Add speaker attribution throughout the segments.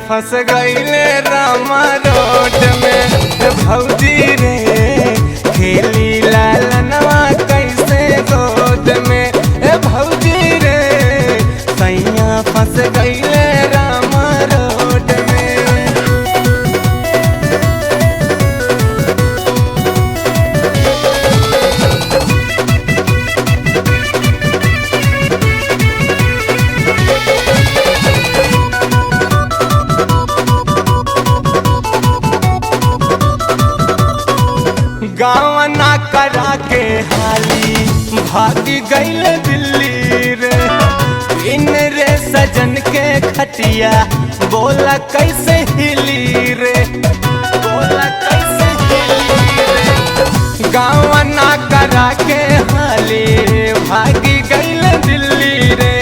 Speaker 1: फंस गईले रामा रोड में भौजी रे खेली लालनवा कैसे गोद में भौजी रे सैया फंस गईले रामा रोड में। गाँव ना करा के हाली भागी गईल दिल्ली रे इन रे सजन के खटिया बोला कैसे हिली रे बोला कैसे हिली रे। गाँव ना करा के हाली भागी गईल दिल्ली रे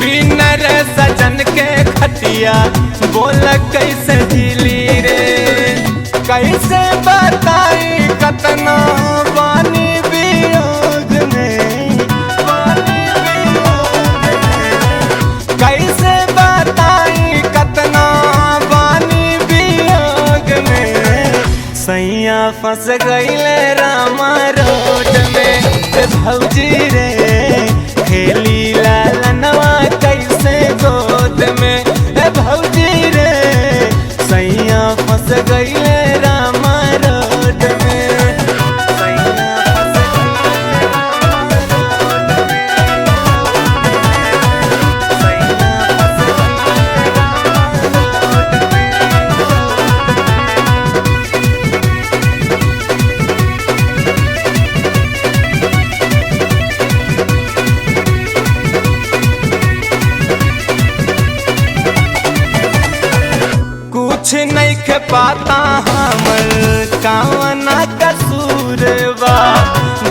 Speaker 1: बिन रे सजन के खटिया बोला कैसे हिली रे। कैसे बताई कतना पानी वियोग में पानी वियोग में। कैसे बताई कतना पानी वियोग में सैया फंस गईले रामा रोड में भौजी रे खेली लालनवा कैसे गोद में भौजी रे सैया फंस गईले रामा रोड में। कुछ नहीं के पाता हमर कावना कसूर बा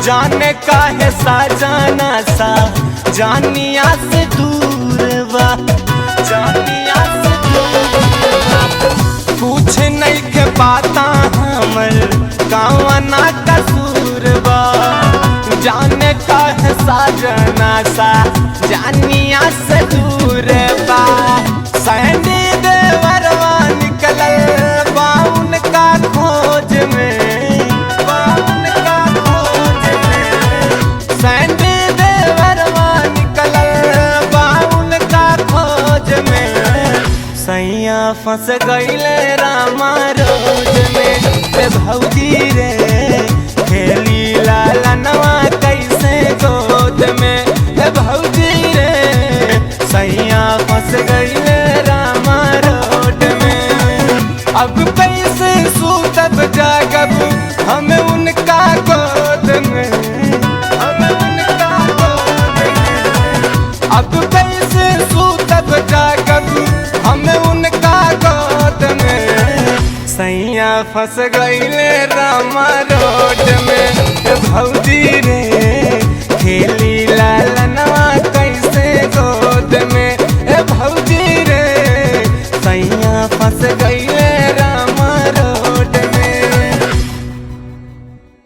Speaker 1: जाने काहे साजना सा जानिया से दूर बा जानिया से दूर बा। कुछ नहीं के पाता हमर कावना कसूर बा जाने काहे साजना सा जानिया से दूर बा। सैंडी देवरवा निकलल बाउन का खोज में बाउन का खोज में। सैंडी देवरवा निकलल बाउन का खोज में सैया फंस गईले रामा रोड में भौजी रे खेली लालनवा कैसे गोद में भौजी रे सैया फंस गईले रामा रोड में। अब कैसे सूतब जागब हम उनका गोद में हम उनका गोद में। अब कैसे सूतब जागब हम उनका गोद में सैया फंस गईले रामा रोड में भौजी रे खेली लालनवा कैसे गोद में भौजी रे सैया फंस गई